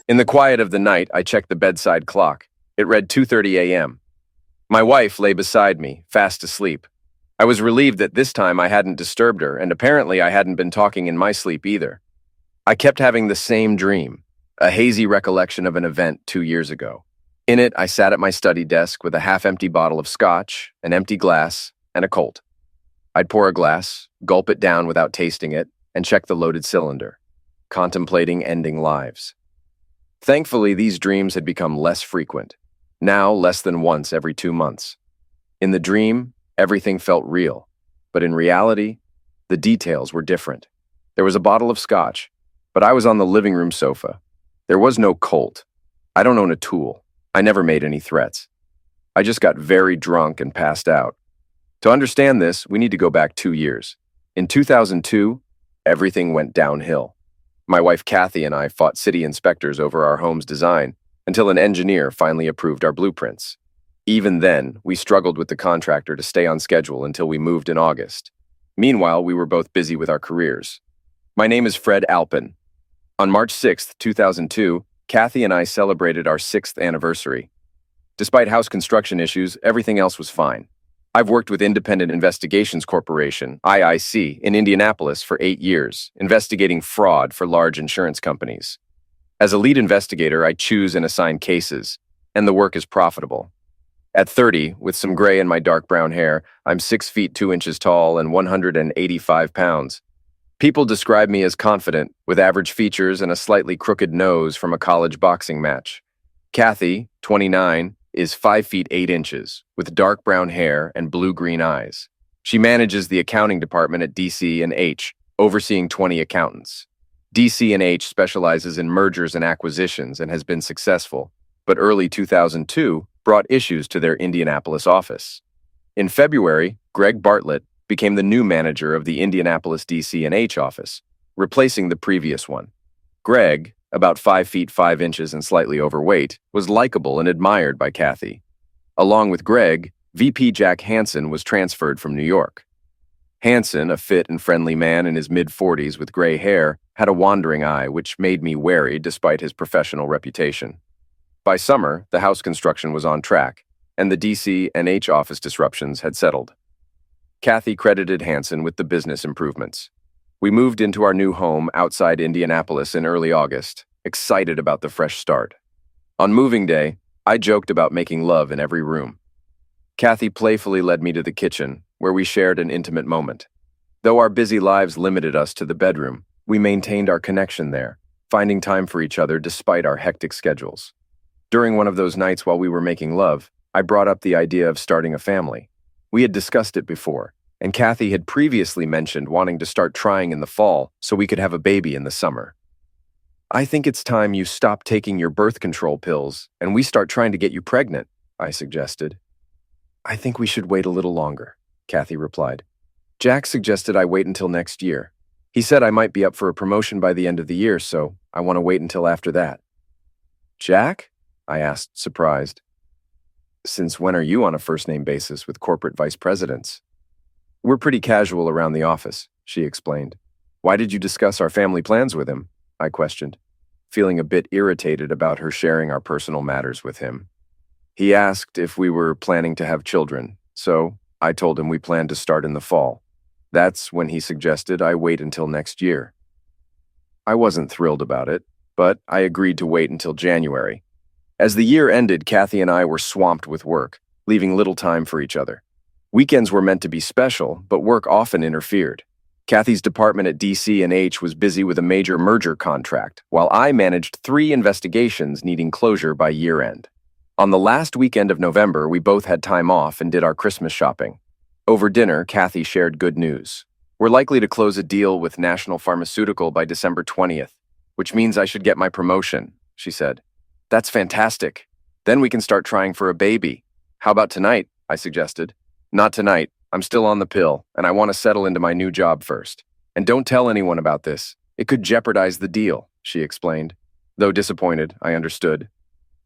In the quiet of the night, I checked the bedside clock. It read 2:30 a.m. My wife lay beside me, fast asleep. I was relieved that this time I hadn't disturbed her, and apparently I hadn't been talking in my sleep either. I kept having the same dream, a hazy recollection of an event 2 years ago. In it, I sat at my study desk with a half-empty bottle of scotch, an empty glass, and a Colt. I'd pour a glass, gulp it down without tasting it, and check the loaded cylinder, contemplating ending lives. Thankfully, these dreams had become less frequent, now less than once every 2 months. In the dream, everything felt real, but in reality, the details were different. There was a bottle of scotch, but I was on the living room sofa. There was no Colt. I don't own a tool. I never made any threats. I just got very drunk and passed out. To understand this, we need to go back 2 years. In 2002, everything went downhill. My wife Kathy and I fought city inspectors over our home's design until an engineer finally approved our blueprints. Even then, we struggled with the contractor to stay on schedule until we moved in August. Meanwhile, we were both busy with our careers. My name is Fred Alpin. On March 6, 2002, Kathy and I celebrated our 6th anniversary. Despite house construction issues, everything else was fine. I've worked with Independent Investigations Corporation, IIC, in Indianapolis for 8 years, investigating fraud for large insurance companies. As a lead investigator, I choose and assign cases, and the work is profitable. At 30, with some gray in my dark brown hair, I'm 6 feet 2 inches tall and 185 pounds. People describe me as confident, with average features and a slightly crooked nose from a college boxing match. Kathy, 29, is 5 feet 8 inches, with dark brown hair and blue-green eyes. She manages the accounting department at DC&H, overseeing 20 accountants. DC&H specializes in mergers and acquisitions and has been successful, but early 2002 brought issues to their Indianapolis office. In February, Greg Bartlett became the new manager of the Indianapolis DC&H office, replacing the previous one. Greg, about 5 feet 5 inches and slightly overweight, was likable and admired by Kathy. Along with Greg, VP Jack Hansen was transferred from New York. Hansen, a fit and friendly man in his mid-40s with gray hair, had a wandering eye which made me wary despite his professional reputation. By summer, the house construction was on track, and the DC&H office disruptions had settled. Kathy credited Hansen with the business improvements. We moved into our new home outside Indianapolis in early August, excited about the fresh start. On moving day, I joked about making love in every room. Kathy playfully led me to the kitchen, where we shared an intimate moment. Though our busy lives limited us to the bedroom, we maintained our connection there, finding time for each other despite our hectic schedules. During one of those nights while we were making love, I brought up the idea of starting a family. We had discussed it before, and Kathy had previously mentioned wanting to start trying in the fall so we could have a baby in the summer. "I think it's time you stop taking your birth control pills and we start trying to get you pregnant," I suggested. "I think we should wait a little longer," Kathy replied. "Jack suggested I wait until next year. He said I might be up for a promotion by the end of the year, so I want to wait until after that." "Jack?" I asked, surprised. "Since when are you on a first-name basis with corporate vice presidents?" "We're pretty casual around the office," she explained. "Why did you discuss our family plans with him?" I questioned, feeling a bit irritated about her sharing our personal matters with him. "He asked if we were planning to have children, so I told him we planned to start in the fall. That's when he suggested I wait until next year." I wasn't thrilled about it, but I agreed to wait until January. As the year ended, Kathy and I were swamped with work, leaving little time for each other. Weekends were meant to be special, but work often interfered. Kathy's department at DC&H was busy with a major merger contract, while I managed 3 investigations needing closure by year-end. On the last weekend of November, we both had time off and did our Christmas shopping. Over dinner, Kathy shared good news. "We're likely to close a deal with National Pharmaceutical by December 20th, which means I should get my promotion," she said. "That's fantastic. Then we can start trying for a baby. How about tonight?" I suggested. "Not tonight. I'm still on the pill, and I want to settle into my new job first. And don't tell anyone about this. It could jeopardize the deal," she explained. Though disappointed, I understood.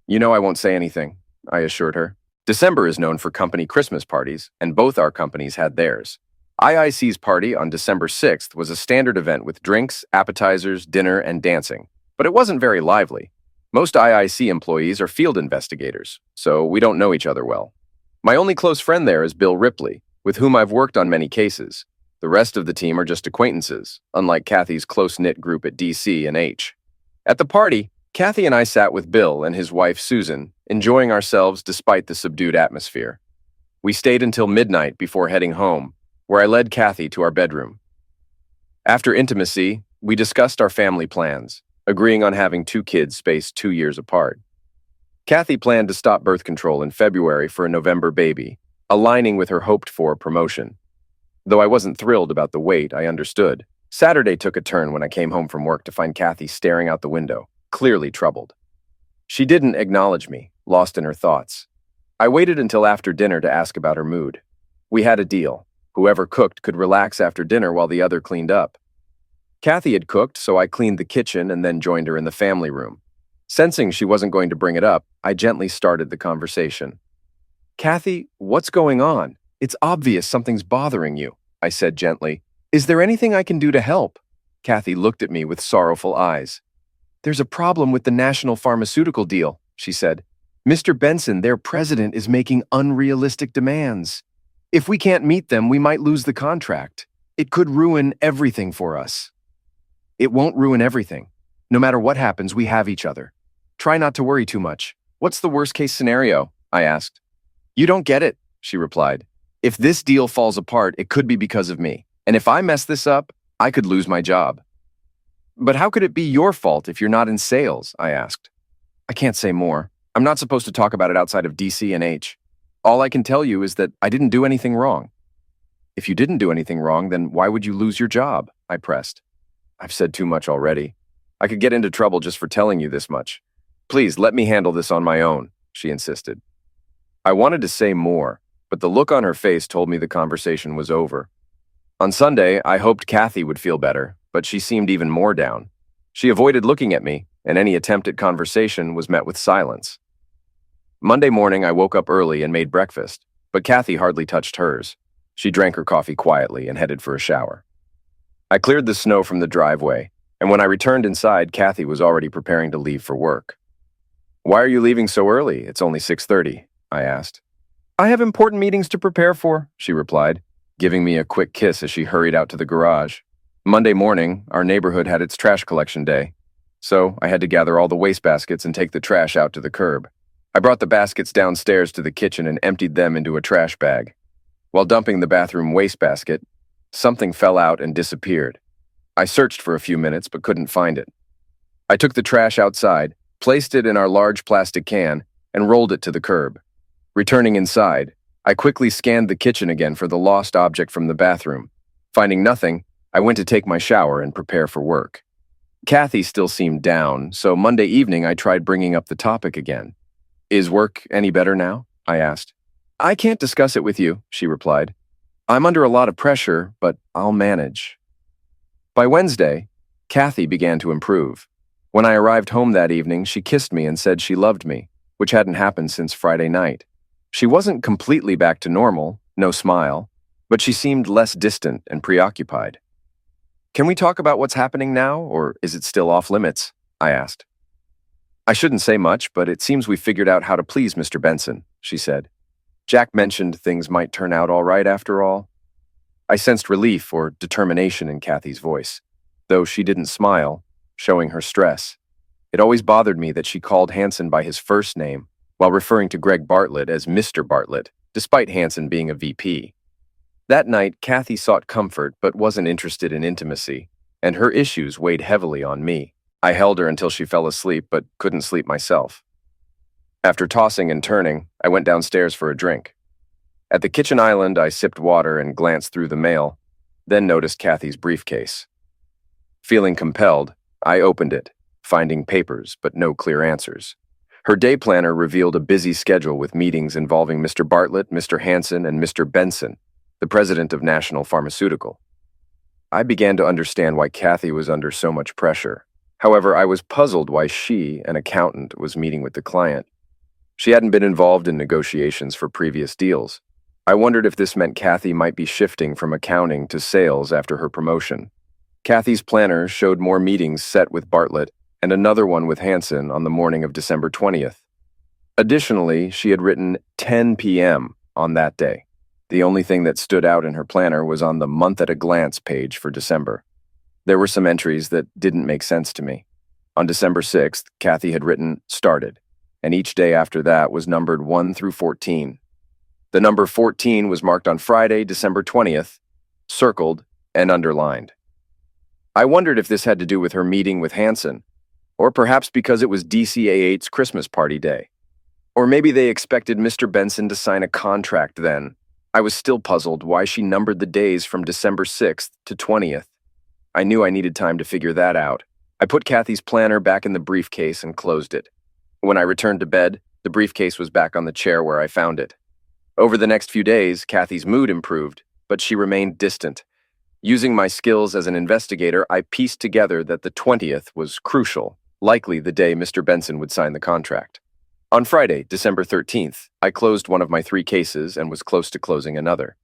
"You know I won't say anything," I assured her. December is known for company Christmas parties, and both our companies had theirs. IIC's party on December 6th was a standard event with drinks, appetizers, dinner, and dancing, but it wasn't very lively. Most IIC employees are field investigators, so we don't know each other well. My only close friend there is Bill Ripley, with whom I've worked on many cases. The rest of the team are just acquaintances, unlike Kathy's close-knit group at DC and H. At the party, Kathy and I sat with Bill and his wife Susan, enjoying ourselves despite the subdued atmosphere. We stayed until midnight before heading home, where I led Kathy to our bedroom. After intimacy, we discussed our family plans, agreeing on having 2 kids spaced 2 years apart. Kathy planned to stop birth control in February for a November baby, aligning with her hoped-for promotion. Though I wasn't thrilled about the wait, I understood. Saturday took a turn when I came home from work to find Kathy staring out the window, clearly troubled. She didn't acknowledge me, lost in her thoughts. I waited until after dinner to ask about her mood. We had a deal. Whoever cooked could relax after dinner while the other cleaned up. Kathy had cooked, so I cleaned the kitchen and then joined her in the family room. Sensing she wasn't going to bring it up, I gently started the conversation. "Kathy, what's going on? It's obvious something's bothering you," I said gently. "Is there anything I can do to help?" Kathy looked at me with sorrowful eyes. "There's a problem with the national pharmaceutical deal," she said. "Mr. Benson, their president, is making unrealistic demands. If we can't meet them, we might lose the contract. It could ruin everything for us." "It won't ruin everything. No matter what happens, we have each other. Try not to worry too much. What's the worst-case scenario?" I asked. "You don't get it," she replied. "If this deal falls apart, it could be because of me. And if I mess this up, I could lose my job." "But how could it be your fault if you're not in sales?" I asked. "I can't say more. I'm not supposed to talk about it outside of DC and H. All I can tell you is that I didn't do anything wrong." "If you didn't do anything wrong, then why would you lose your job?" I pressed. "I've said too much already. I could get into trouble just for telling you this much. Please let me handle this on my own," she insisted. I wanted to say more, but the look on her face told me the conversation was over. On Sunday, I hoped Kathy would feel better, but she seemed even more down. She avoided looking at me, and any attempt at conversation was met with silence. Monday morning, I woke up early and made breakfast, but Kathy hardly touched hers. She drank her coffee quietly and headed for a shower. I cleared the snow from the driveway, and when I returned inside, Kathy was already preparing to leave for work. "Why are you leaving so early? It's only 6:30, I asked. "I have important meetings to prepare for," she replied, giving me a quick kiss as she hurried out to the garage. Monday morning, our neighborhood had its trash collection day, so I had to gather all the waste baskets and take the trash out to the curb. I brought the baskets downstairs to the kitchen and emptied them into a trash bag. While dumping the bathroom wastebasket, something fell out and disappeared. I searched for a few minutes but couldn't find it. I took the trash outside, placed it in our large plastic can, and rolled it to the curb. Returning inside, I quickly scanned the kitchen again for the lost object from the bathroom. Finding nothing, I went to take my shower and prepare for work. Kathy still seemed down, so Monday evening I tried bringing up the topic again. "Is work any better now?" I asked. "I can't discuss it with you," she replied. "I'm under a lot of pressure, but I'll manage." By Wednesday, Kathy began to improve. When I arrived home that evening, she kissed me and said she loved me, which hadn't happened since Friday night. She wasn't completely back to normal, no smile, but she seemed less distant and preoccupied. "Can we talk about what's happening now, or is it still off limits?" I asked. "I shouldn't say much, but it seems we figured out how to please Mr. Benson," she said. "Jack mentioned things might turn out all right after all." I sensed relief or determination in Kathy's voice, though she didn't smile, showing her stress. It always bothered me that she called Hansen by his first name, while referring to Greg Bartlett as Mr. Bartlett, despite Hansen being a VP. That night, Kathy sought comfort but wasn't interested in intimacy, and her issues weighed heavily on me. I held her until she fell asleep but couldn't sleep myself. After tossing and turning, I went downstairs for a drink. At the kitchen island, I sipped water and glanced through the mail, then noticed Kathy's briefcase. Feeling compelled, I opened it, finding papers but no clear answers. Her day planner revealed a busy schedule with meetings involving Mr. Bartlett, Mr. Hansen, and Mr. Benson, the president of National Pharmaceutical. I began to understand why Kathy was under so much pressure. However, I was puzzled why she, an accountant, was meeting with the client. She hadn't been involved in negotiations for previous deals. I wondered if this meant Kathy might be shifting from accounting to sales after her promotion. Kathy's planner showed more meetings set with Bartlett and another one with Hansen on the morning of December 20th. Additionally, she had written 10 p.m. on that day. The only thing that stood out in her planner was on the month at a glance page for December. There were some entries that didn't make sense to me. On December 6th, Kathy had written started, and each day after that was numbered 1 through 14. The number 14 was marked on Friday, December 20th, circled, and underlined. I wondered if this had to do with her meeting with Hansen, or perhaps because it was DCA8's Christmas party day. Or maybe they expected Mr. Benson to sign a contract then. I was still puzzled why she numbered the days from December 6th to 20th. I knew I needed time to figure that out. I put Kathy's planner back in the briefcase and closed it. When I returned to bed, the briefcase was back on the chair where I found it. Over the next few days, Kathy's mood improved, but she remained distant. Using my skills as an investigator, I pieced together that the 20th was crucial, likely the day Mr. Benson would sign the contract. On Friday, December 13th, I closed one of my 3 cases and was close to closing another.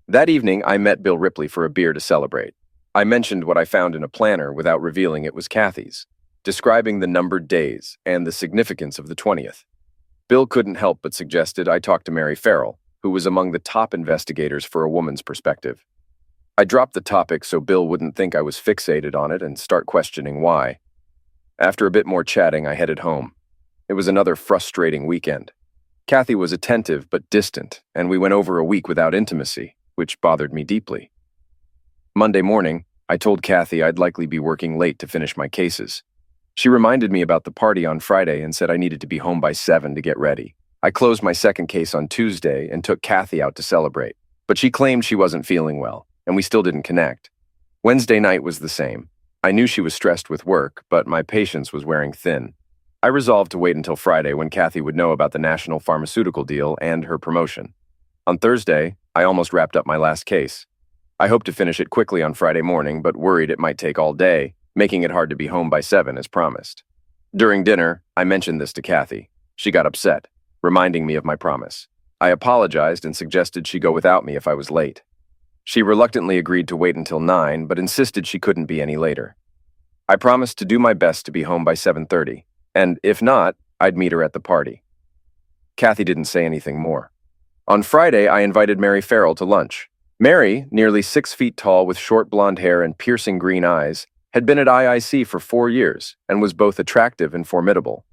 That evening, I met Bill Ripley for a beer to celebrate. I mentioned what I found in a planner without revealing it was Kathy's, describing the numbered days and the significance of the 20th. Bill couldn't help but suggested I talk to Mary Farrell, who was among the top investigators for a woman's perspective. I dropped the topic so Bill wouldn't think I was fixated on it and start questioning why. After a bit more chatting, I headed home. It was another frustrating weekend. Kathy was attentive but distant, and we went over a week without intimacy, which bothered me deeply. Monday morning, I told Kathy I'd likely be working late to finish my cases. She reminded me about the party on Friday and said I needed to be home by 7 to get ready. I closed my second case on Tuesday and took Kathy out to celebrate, but she claimed she wasn't feeling well, and we still didn't connect. Wednesday night was the same. I knew she was stressed with work, but my patience was wearing thin. I resolved to wait until Friday when Kathy would know about the national pharmaceutical deal and her promotion. On Thursday, I almost wrapped up my last case. I hoped to finish it quickly on Friday morning, but worried it might take all day, making it hard to be home by 7 as promised. During dinner, I mentioned this to Kathy. She got upset, reminding me of my promise. I apologized and suggested she go without me if I was late. She reluctantly agreed to wait until 9, but insisted she couldn't be any later. I promised to do my best to be home by 7:30, and if not, I'd meet her at the party. Kathy didn't say anything more. On Friday, I invited Mary Farrell to lunch. Mary, nearly 6 feet tall with short blonde hair and piercing green eyes, had been at IIC for 4 years and was both attractive and formidable.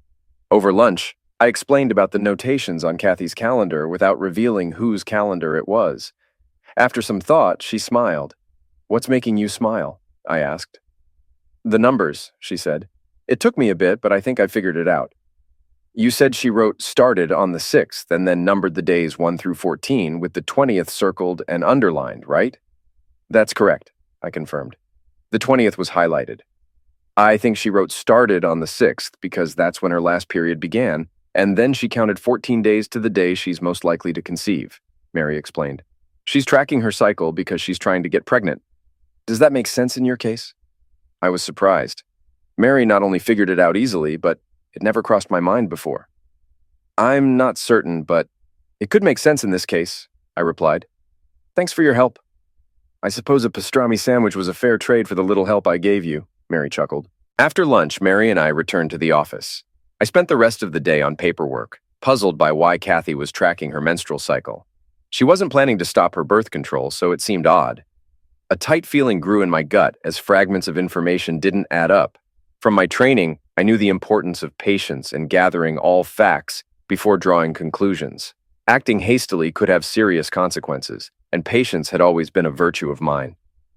Over lunch, I explained about the notations on Kathy's calendar without revealing whose calendar it was. After some thought, she smiled. "What's making you smile?" I asked. "The numbers," she said. "It took me a bit, but I think I figured it out. You said she wrote started on the 6th and then numbered the days 1 through 14 with the 20th circled and underlined, right?" "That's correct," I confirmed. The 20th was highlighted. "I think she wrote started on the 6th because that's when her last period began, and then she counted 14 days to the day she's most likely to conceive," Mary explained. "She's tracking her cycle because she's trying to get pregnant. Does that make sense in your case?" I was surprised. Mary not only figured it out easily, but it never crossed my mind before. "I'm not certain, but it could make sense in this case," I replied. "Thanks for your help." "I suppose a pastrami sandwich was a fair trade for the little help I gave you," Mary chuckled. After lunch, Mary and I returned to the office. I spent the rest of the day on paperwork, puzzled by why Kathy was tracking her menstrual cycle. She wasn't planning to stop her birth control, so it seemed odd. A tight feeling grew in my gut as fragments of information didn't add up. From my training, I knew the importance of patience and gathering all facts before drawing conclusions. Acting hastily could have serious consequences, and patience had always been a virtue of mine.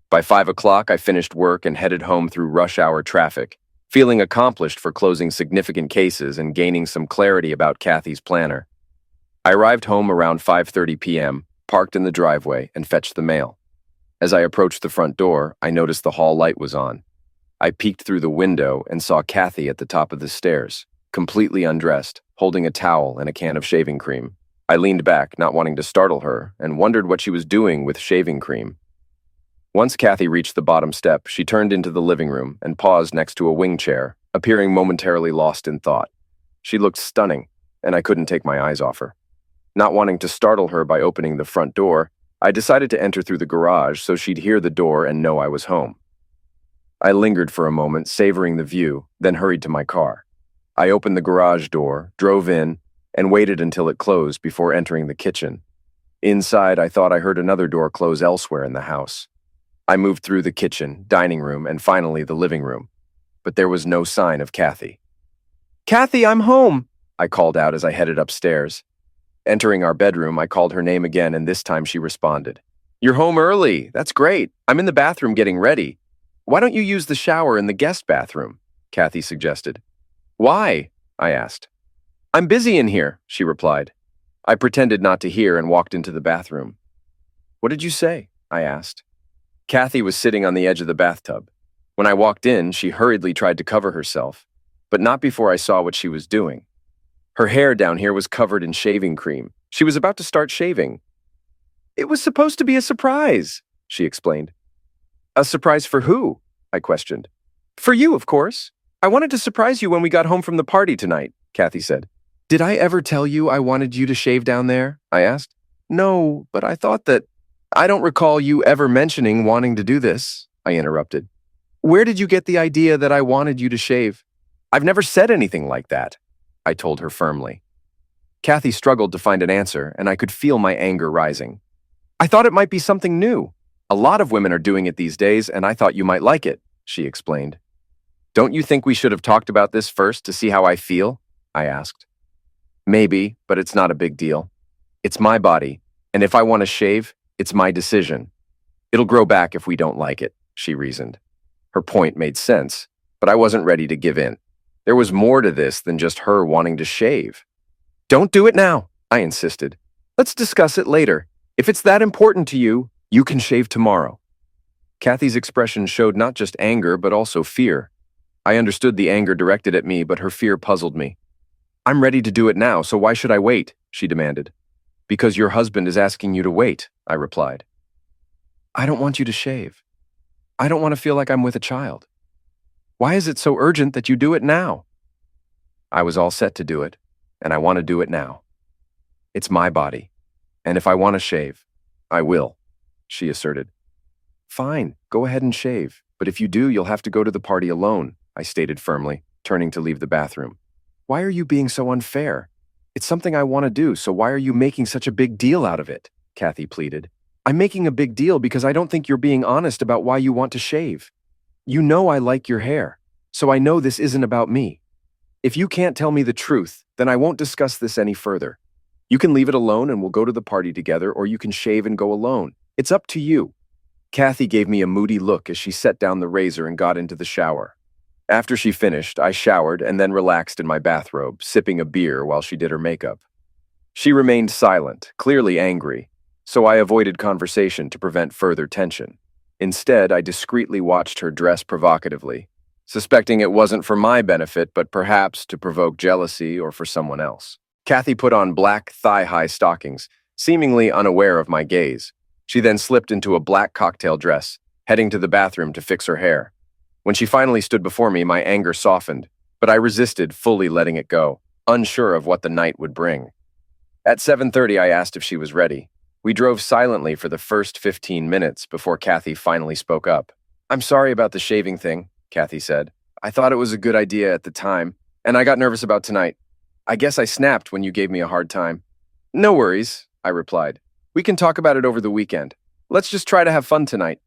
By 5 o'clock, I finished work and headed home through rush hour traffic, feeling accomplished for closing significant cases and gaining some clarity about Kathy's planner. I arrived home around 5:30 p.m., parked in the driveway, and fetched the mail. As I approached the front door, I noticed the hall light was on. I peeked through the window and saw Kathy at the top of the stairs, completely undressed, holding a towel and a can of shaving cream. I leaned back, not wanting to startle her, and wondered what she was doing with shaving cream. Once Kathy reached the bottom step, she turned into the living room and paused next to a wing chair, appearing momentarily lost in thought. She looked stunning, and I couldn't take my eyes off her. Not wanting to startle her by opening the front door, I decided to enter through the garage so she'd hear the door and know I was home. I lingered for a moment, savoring the view, then hurried to my car. I opened the garage door, drove in, and waited until it closed before entering the kitchen. Inside, I thought I heard another door close elsewhere in the house. I moved through the kitchen, dining room, and finally the living room. But there was no sign of Kathy. "Kathy, I'm home!" I called out as I headed upstairs. Entering our bedroom, I called her name again, and this time she responded. "You're home early. That's great. I'm in the bathroom getting ready. Why don't you use the shower in the guest bathroom?" Kathy suggested. "Why?" I asked. "I'm busy in here," she replied. I pretended not to hear and walked into the bathroom. "What did you say?" I asked. Kathy was sitting on the edge of the bathtub. When I walked in, she hurriedly tried to cover herself, but not before I saw what she was doing. Her hair down here was covered in shaving cream. She was about to start shaving. "It was supposed to be a surprise," she explained. "A surprise for who?" I questioned. "For you, of course. I wanted to surprise you when we got home from the party tonight," Kathy said. "Did I ever tell you I wanted you to shave down there?" I asked. "No, but I thought that—" "I don't recall you ever mentioning wanting to do this," I interrupted. "Where did you get the idea that I wanted you to shave?" "I've never said anything like that," I told her firmly. Kathy struggled to find an answer, and I could feel my anger rising. "I thought it might be something new. A lot of women are doing it these days, and I thought you might like it," she explained. "Don't you think we should have talked about this first to see how I feel?" I asked. "Maybe, but it's not a big deal. It's my body, and if I want to shave, it's my decision. It'll grow back if we don't like it," she reasoned. Her point made sense, but I wasn't ready to give in. There was more to this than just her wanting to shave. "Don't do it now," I insisted. "Let's discuss it later. If it's that important to you, you can shave tomorrow." Kathy's expression showed not just anger, but also fear. I understood the anger directed at me, but her fear puzzled me. "I'm ready to do it now, so why should I wait?" she demanded. "Because your husband is asking you to wait," I replied. "I don't want you to shave. I don't want to feel like I'm with a child. Why is it so urgent that you do it now?" I was all set to do it, and I want to do it now. It's my body, and if I want to shave, I will, she asserted. "Fine, go ahead and shave, but if you do, you'll have to go to the party alone," I stated firmly, turning to leave the bathroom. "Why are you being so unfair? It's something I want to do, so why are you making such a big deal out of it?" Kathy pleaded. "I'm making a big deal because I don't think you're being honest about why you want to shave. You know I like your hair, so I know this isn't about me. If you can't tell me the truth, then I won't discuss this any further. You can leave it alone and we'll go to the party together, or you can shave and go alone. It's up to you." Kathy gave me a moody look as she set down the razor and got into the shower. After she finished, I showered and then relaxed in my bathrobe, sipping a beer while she did her makeup. She remained silent, clearly angry, so I avoided conversation to prevent further tension. Instead, I discreetly watched her dress provocatively, suspecting it wasn't for my benefit, but perhaps to provoke jealousy or for someone else. Kathy put on black thigh-high stockings, seemingly unaware of my gaze. She then slipped into a black cocktail dress, heading to the bathroom to fix her hair. When she finally stood before me, my anger softened, but I resisted, fully letting it go, unsure of what the night would bring. At 7:30, I asked if she was ready. We drove silently for the first 15 minutes before Kathy finally spoke up. "I'm sorry about the shaving thing," Kathy said. "I thought it was a good idea at the time, and I got nervous about tonight. I guess I snapped when you gave me a hard time." "No worries," I replied. "We can talk about it over the weekend. Let's just try to have fun tonight."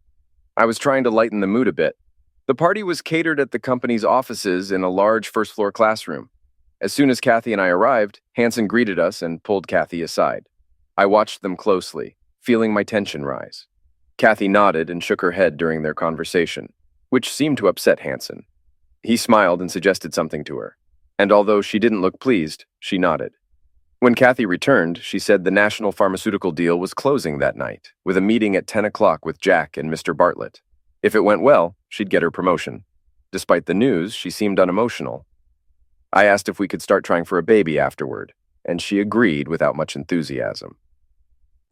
I was trying to lighten the mood a bit. The party was catered at the company's offices in a large first-floor classroom. As soon as Kathy and I arrived, Hanson greeted us and pulled Kathy aside. I watched them closely, feeling my tension rise. Kathy nodded and shook her head during their conversation, which seemed to upset Hanson. He smiled and suggested something to her, and although she didn't look pleased, she nodded. When Kathy returned, she said the national pharmaceutical deal was closing that night, with a meeting at 10 o'clock with Jack and Mr. Bartlett. If it went well, she'd get her promotion. Despite the news, she seemed unemotional. I asked if we could start trying for a baby afterward, and she agreed without much enthusiasm.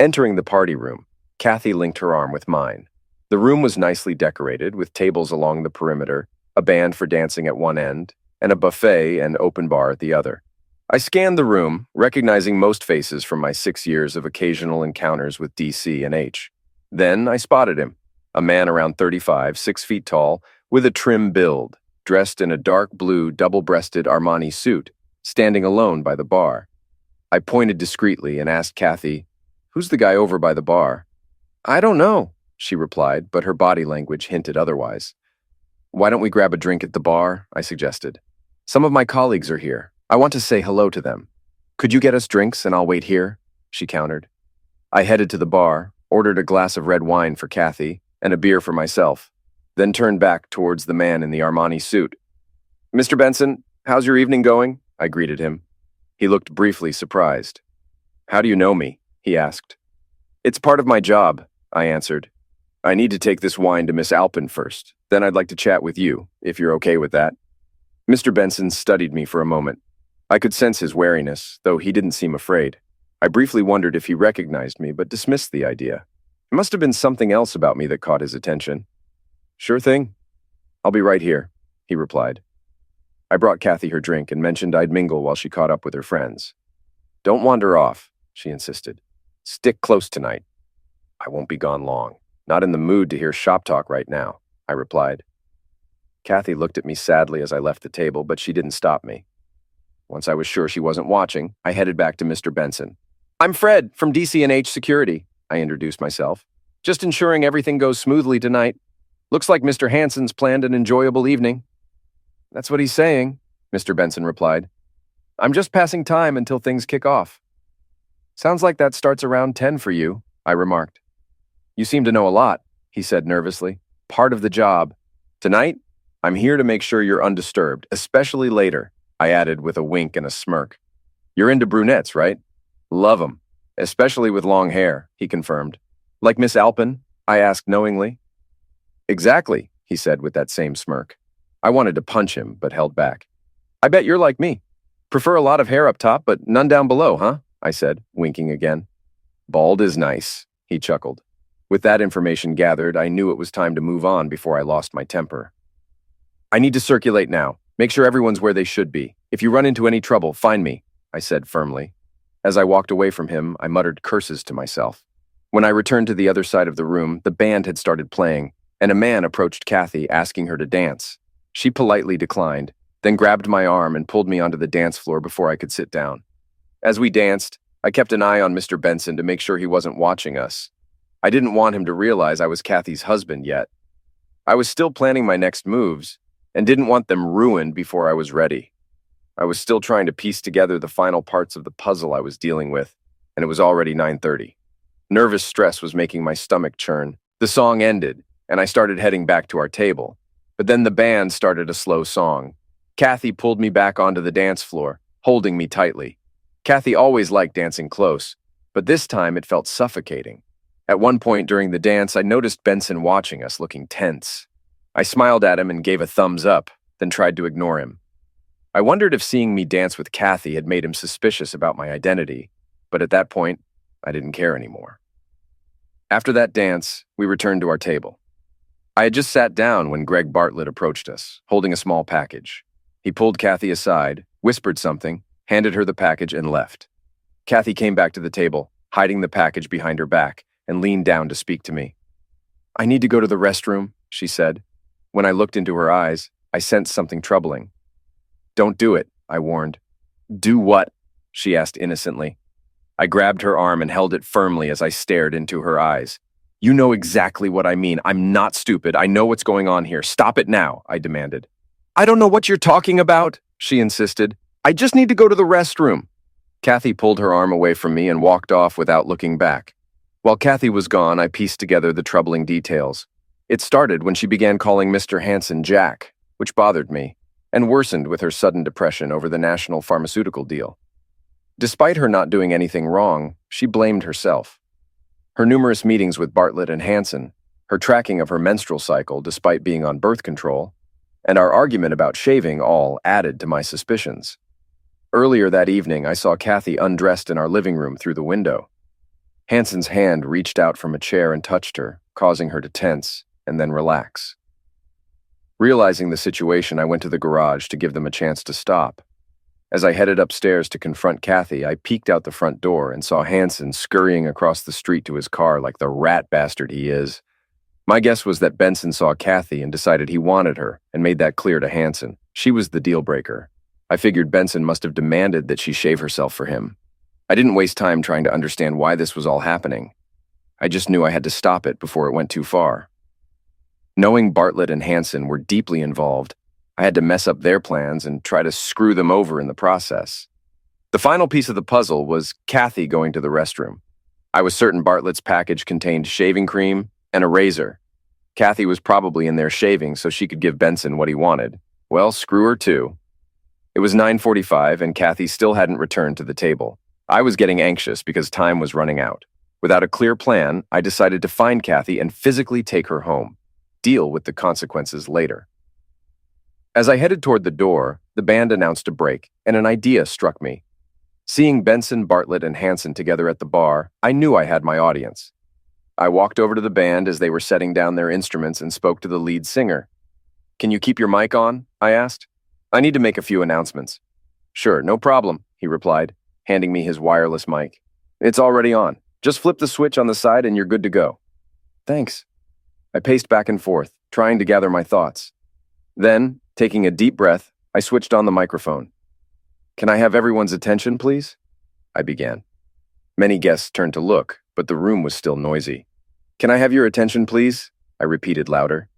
Entering the party room, Kathy linked her arm with mine. The room was nicely decorated, with tables along the perimeter, a band for dancing at one end, and a buffet and open bar at the other. I scanned the room, recognizing most faces from my 6 years of occasional encounters with DC and H. Then I spotted him. A man around 35, 6 feet tall, with a trim build, dressed in a dark blue double-breasted Armani suit, standing alone by the bar. I pointed discreetly and asked Kathy, "Who's the guy over by the bar?" "I don't know," she replied, but her body language hinted otherwise. "Why don't we grab a drink at the bar?" I suggested. "Some of my colleagues are here. I want to say hello to them." "Could you get us drinks and I'll wait here?" she countered. I headed to the bar, ordered a glass of red wine for Kathy and a beer for myself, then turned back towards the man in the Armani suit. "Mr. Benson, how's your evening going?" I greeted him. He looked briefly surprised. "How do you know me?" he asked. "It's part of my job," I answered. "I need to take this wine to Miss Alpin first. Then I'd like to chat with you, if you're okay with that." Mr. Benson studied me for a moment. I could sense his wariness, though he didn't seem afraid. I briefly wondered if he recognized me, but dismissed the idea. It must have been something else about me that caught his attention. "Sure thing. I'll be right here," he replied. I brought Kathy her drink and mentioned I'd mingle while she caught up with her friends. "Don't wander off," she insisted. "Stick close tonight." "I won't be gone long. Not in the mood to hear shop talk right now," I replied. Kathy looked at me sadly as I left the table, but she didn't stop me. Once I was sure she wasn't watching, I headed back to Mr. Benson. "I'm Fred from DC&H Security," I introduced myself. "Just ensuring everything goes smoothly tonight. Looks like Mr. Hansen's planned an enjoyable evening." "That's what he's saying," Mr. Benson replied. "I'm just passing time until things kick off." "Sounds like that starts around 10 for you," I remarked. "You seem to know a lot," he said nervously. "Part of the job. Tonight, I'm here to make sure you're undisturbed, especially later," I added with a wink and a smirk. "You're into brunettes, right?" "Love 'em, especially with long hair," he confirmed. "Like Miss Alpin?" I asked knowingly. "Exactly," he said with that same smirk. I wanted to punch him, but held back. "I bet you're like me. Prefer a lot of hair up top, but none down below, huh?" I said, winking again. "Bald is nice," he chuckled. With that information gathered, I knew it was time to move on before I lost my temper. "I need to circulate now. Make sure everyone's where they should be. If you run into any trouble, find me," I said firmly. As I walked away from him, I muttered curses to myself. When I returned to the other side of the room, the band had started playing, and a man approached Kathy asking her to dance. She politely declined, then grabbed my arm and pulled me onto the dance floor before I could sit down. As we danced, I kept an eye on Mr. Benson to make sure he wasn't watching us. I didn't want him to realize I was Kathy's husband yet. I was still planning my next moves, and didn't want them ruined before I was ready. I was still trying to piece together the final parts of the puzzle I was dealing with, and it was already 9:30. Nervous stress was making my stomach churn. The song ended, and I started heading back to our table. But then the band started a slow song. Kathy pulled me back onto the dance floor, holding me tightly. Kathy always liked dancing close, but this time it felt suffocating. At one point during the dance, I noticed Benson watching us, looking tense. I smiled at him and gave a thumbs up, then tried to ignore him. I wondered if seeing me dance with Kathy had made him suspicious about my identity, but at that point, I didn't care anymore. After that dance, we returned to our table. I had just sat down when Greg Bartlett approached us, holding a small package. He pulled Kathy aside, whispered something, handed her the package, and left. Kathy came back to the table, hiding the package behind her back, and leaned down to speak to me. "I need to go to the restroom," she said. When I looked into her eyes, I sensed something troubling. "Don't do it," I warned. "Do what?" she asked innocently. I grabbed her arm and held it firmly as I stared into her eyes. "You know exactly what I mean. I'm not stupid. I know what's going on here. Stop it now," I demanded. "I don't know what you're talking about," she insisted. "I just need to go to the restroom." Kathy pulled her arm away from me and walked off without looking back. While Kathy was gone, I pieced together the troubling details. It started when she began calling Mr. Hansen Jack, which bothered me, and worsened with her sudden depression over the national pharmaceutical deal. Despite her not doing anything wrong, she blamed herself. Her numerous meetings with Bartlett and Hansen, her tracking of her menstrual cycle despite being on birth control, and our argument about shaving all added to my suspicions. Earlier that evening, I saw Kathy undressed in our living room through the window. Hansen's hand reached out from a chair and touched her, causing her to tense and then relax. Realizing the situation, I went to the garage to give them a chance to stop. As I headed upstairs to confront Kathy, I peeked out the front door and saw Hansen scurrying across the street to his car like the rat bastard he is. My guess was that Benson saw Kathy and decided he wanted her and made that clear to Hanson. She was the deal breaker. I figured Benson must have demanded that she shave herself for him. I didn't waste time trying to understand why this was all happening. I just knew I had to stop it before it went too far. Knowing Bartlett and Hanson were deeply involved, I had to mess up their plans and try to screw them over in the process. The final piece of the puzzle was Kathy going to the restroom. I was certain Bartlett's package contained shaving cream and a razor. Kathy was probably in there shaving so she could give Benson what he wanted. Well, screw her too. It was 9:45 and Kathy still hadn't returned to the table. I was getting anxious because time was running out. Without a clear plan, I decided to find Kathy and physically take her home. Deal with the consequences later. As I headed toward the door, the band announced a break, and an idea struck me. Seeing Benson, Bartlett, and Hanson together at the bar, I knew I had my audience. I walked over to the band as they were setting down their instruments and spoke to the lead singer. "Can you keep your mic on?" I asked. "I need to make a few announcements." "Sure, no problem," he replied, handing me his wireless mic. "It's already on. Just flip the switch on the side and you're good to go." "Thanks." I paced back and forth, trying to gather my thoughts. Then, taking a deep breath, I switched on the microphone. "Can I have everyone's attention, please?" I began. Many guests turned to look, but the room was still noisy. "Can I have your attention, please?" I repeated louder.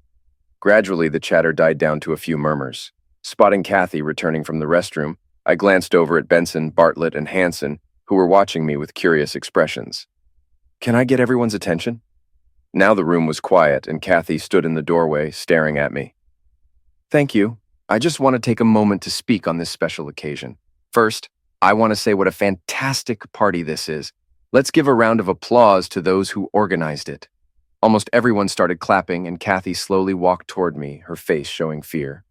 Gradually, the chatter died down to a few murmurs. Spotting Kathy returning from the restroom, I glanced over at Benson, Bartlett, and Hanson, who were watching me with curious expressions. "Can I get everyone's attention?" Now the room was quiet, and Kathy stood in the doorway, staring at me. "Thank you. I just want to take a moment to speak on this special occasion. First, I want to say what a fantastic party this is. Let's give a round of applause to those who organized it." Almost everyone started clapping, and Kathy slowly walked toward me, her face showing fear.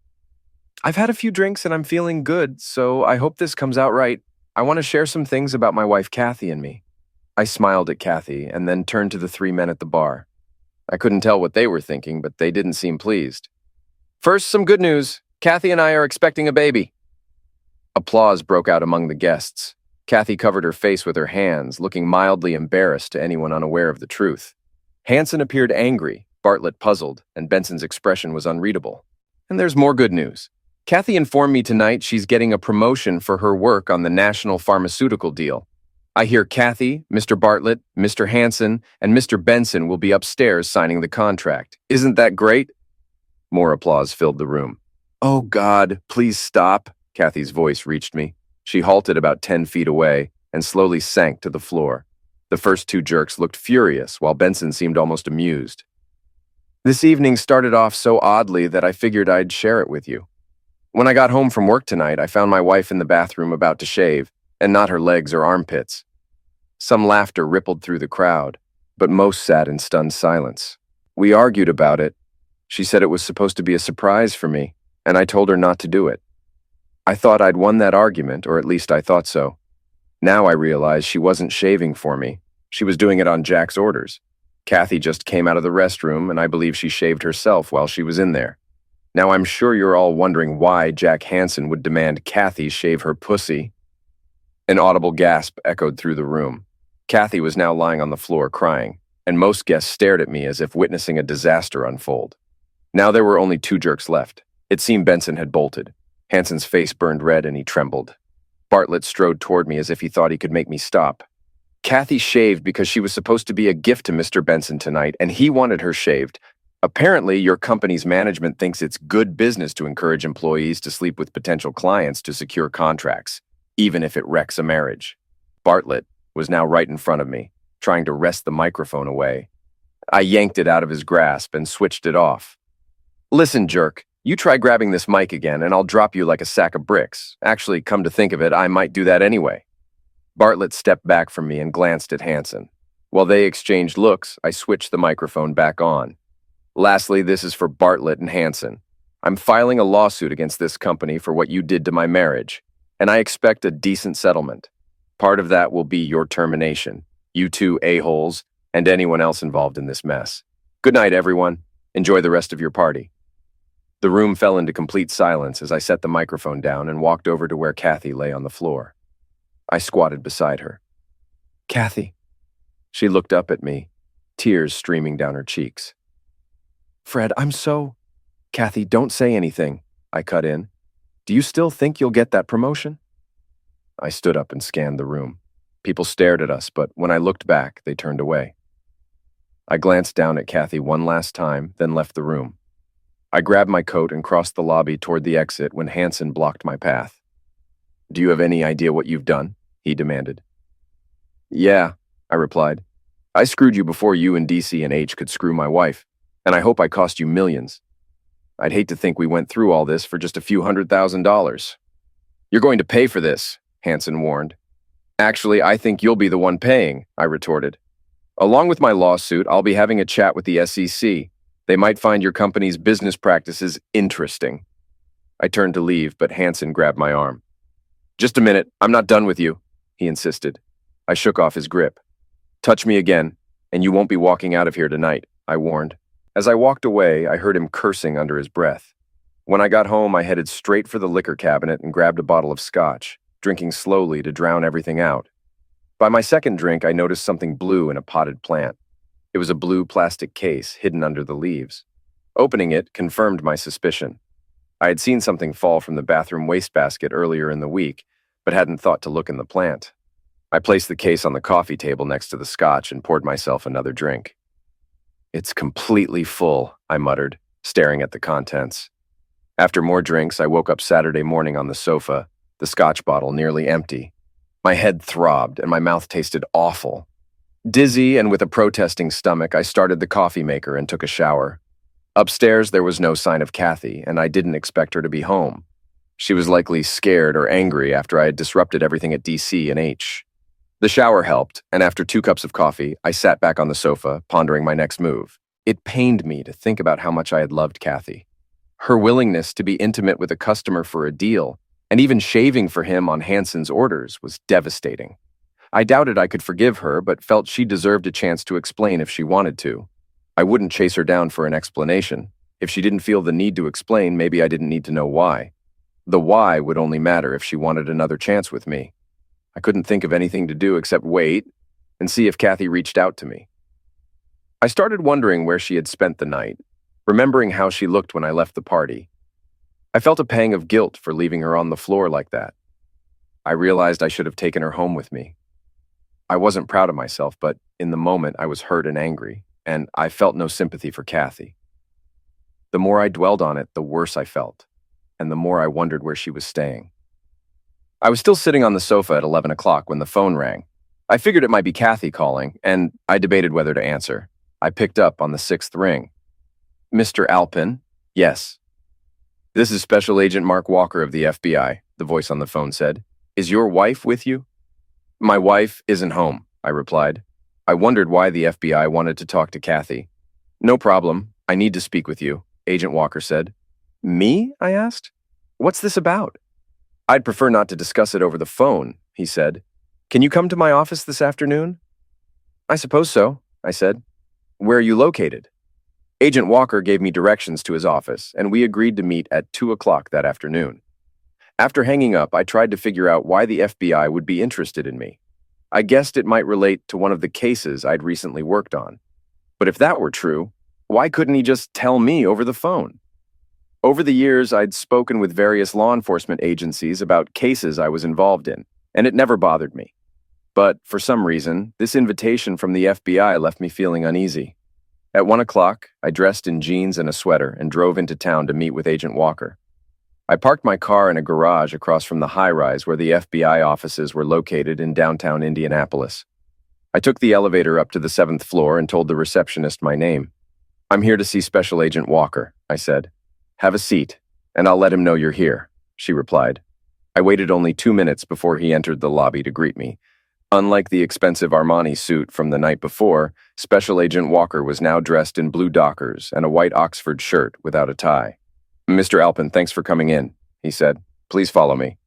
"I've had a few drinks and I'm feeling good, so I hope this comes out right. I want to share some things about my wife Kathy and me." I smiled at Kathy and then turned to the three men at the bar. I couldn't tell what they were thinking, but they didn't seem pleased. "First, some good news. Kathy and I are expecting a baby." Applause broke out among the guests. Kathy covered her face with her hands, looking mildly embarrassed to anyone unaware of the truth. Hanson appeared angry, Bartlett puzzled, and Benson's expression was unreadable. And there's more good news. Kathy informed me tonight she's getting a promotion for her work on the national pharmaceutical deal. I hear Kathy, Mr. Bartlett, Mr. Hanson, and Mr. Benson will be upstairs signing the contract. Isn't that great? More applause filled the room. "Oh God, please stop." Kathy's voice reached me. She halted about 10 feet away and slowly sank to the floor. The first two jerks looked furious, while Benson seemed almost amused. "This evening started off so oddly that I figured I'd share it with you. When I got home from work tonight, I found my wife in the bathroom about to shave, and not her legs or armpits." Some laughter rippled through the crowd, but most sat in stunned silence. "We argued about it. She said it was supposed to be a surprise for me, and I told her not to do it. I thought I'd won that argument, or at least I thought so. Now I realize she wasn't shaving for me. She was doing it on Jack's orders. Kathy just came out of the restroom, and I believe she shaved herself while she was in there. Now I'm sure you're all wondering why Jack Hanson would demand Kathy shave her pussy." An audible gasp echoed through the room. Kathy was now lying on the floor crying, and most guests stared at me as if witnessing a disaster unfold. Now there were only two jerks left. It seemed Benson had bolted. Hanson's face burned red and he trembled. Bartlett strode toward me as if he thought he could make me stop. "Kathy shaved because she was supposed to be a gift to Mr. Benson tonight, and he wanted her shaved. Apparently, your company's management thinks it's good business to encourage employees to sleep with potential clients to secure contracts, even if it wrecks a marriage." Bartlett was now right in front of me, trying to wrest the microphone away. I yanked it out of his grasp and switched it off. "Listen, jerk, you try grabbing this mic again and I'll drop you like a sack of bricks. Actually, come to think of it, I might do that anyway." Bartlett stepped back from me and glanced at Hanson. While they exchanged looks, I switched the microphone back on. "Lastly, this is for Bartlett and Hanson. I'm filing a lawsuit against this company for what you did to my marriage, and I expect a decent settlement. Part of that will be your termination, you two a-holes, and anyone else involved in this mess. Good night, everyone. Enjoy the rest of your party." The room fell into complete silence as I set the microphone down and walked over to where Kathy lay on the floor. I squatted beside her. "Kathy." She looked up at me, tears streaming down her cheeks. Fred, I'm so... Kathy, don't say anything. I cut in. Do you still think you'll get that promotion? I stood up and scanned the room. People stared at us, but when I looked back, they turned away. I glanced down at Kathy one last time, then left the room. I grabbed my coat and crossed the lobby toward the exit when Hanson blocked my path. Do you have any idea what you've done? He demanded. Yeah, I replied. I screwed you before you and DC and H could screw my wife, and I hope I cost you millions. I'd hate to think we went through all this for just a few $100,000. You're going to pay for this, Hanson warned. Actually, I think you'll be the one paying, I retorted. Along with my lawsuit, I'll be having a chat with the SEC. They might find your company's business practices interesting. I turned to leave, but Hanson grabbed my arm. Just a minute, I'm not done with you, he insisted. I shook off his grip. Touch me again, and you won't be walking out of here tonight, I warned. As I walked away, I heard him cursing under his breath. When I got home, I headed straight for the liquor cabinet and grabbed a bottle of scotch, drinking slowly to drown everything out. By my second drink, I noticed something blue in a potted plant. It was a blue plastic case hidden under the leaves. Opening it confirmed my suspicion. I had seen something fall from the bathroom wastebasket earlier in the week, but hadn't thought to look in the plant. I placed the case on the coffee table next to the scotch and poured myself another drink. It's completely full, I muttered, staring at the contents. After more drinks, I woke up Saturday morning on the sofa, the scotch bottle nearly empty. My head throbbed and my mouth tasted awful. Dizzy and with a protesting stomach, I started the coffee maker and took a shower. Upstairs, there was no sign of Kathy, and I didn't expect her to be home. She was likely scared or angry after I had disrupted everything at DC and H. The shower helped, and after 2 cups of coffee, I sat back on the sofa, pondering my next move. It pained me to think about how much I had loved Kathy. Her willingness to be intimate with a customer for a deal, and even shaving for him on Hanson's orders, was devastating. I doubted I could forgive her, but felt she deserved a chance to explain if she wanted to. I wouldn't chase her down for an explanation. If she didn't feel the need to explain, maybe I didn't need to know why. The why would only matter if she wanted another chance with me. I couldn't think of anything to do except wait and see if Kathy reached out to me. I started wondering where she had spent the night, remembering how she looked when I left the party. I felt a pang of guilt for leaving her on the floor like that. I realized I should have taken her home with me. I wasn't proud of myself, but in the moment I was hurt and angry, and I felt no sympathy for Kathy. The more I dwelled on it, the worse I felt, and the more I wondered where she was staying. I was still sitting on the sofa at 11 o'clock when the phone rang. I figured it might be Kathy calling, and I debated whether to answer. I picked up on the 6th ring. Mr. Alpin? Yes. This is Special Agent Mark Walker of the FBI, the voice on the phone said. Is your wife with you? My wife isn't home, I replied. I wondered why the FBI wanted to talk to Kathy. No problem. I need to speak with you, Agent Walker said. Me? I asked. What's this about? I'd prefer not to discuss it over the phone, he said. Can you come to my office this afternoon? I suppose so, I said. Where are you located? Agent Walker gave me directions to his office, and we agreed to meet at 2 o'clock that afternoon. After hanging up, I tried to figure out why the FBI would be interested in me. I guessed it might relate to one of the cases I'd recently worked on. But if that were true, why couldn't he just tell me over the phone? Over the years, I'd spoken with various law enforcement agencies about cases I was involved in, and it never bothered me. But for some reason, this invitation from the FBI left me feeling uneasy. At 1 o'clock, I dressed in jeans and a sweater and drove into town to meet with Agent Walker. I parked my car in a garage across from the high-rise where the FBI offices were located in downtown Indianapolis. I took the elevator up to the 7th floor and told the receptionist my name. I'm here to see Special Agent Walker, I said. Have a seat, and I'll let him know you're here, she replied. I waited only 2 minutes before he entered the lobby to greet me. Unlike the expensive Armani suit from the night before, Special Agent Walker was now dressed in blue Dockers and a white Oxford shirt without a tie. Mr. Alpin, thanks for coming in, he said. Please follow me.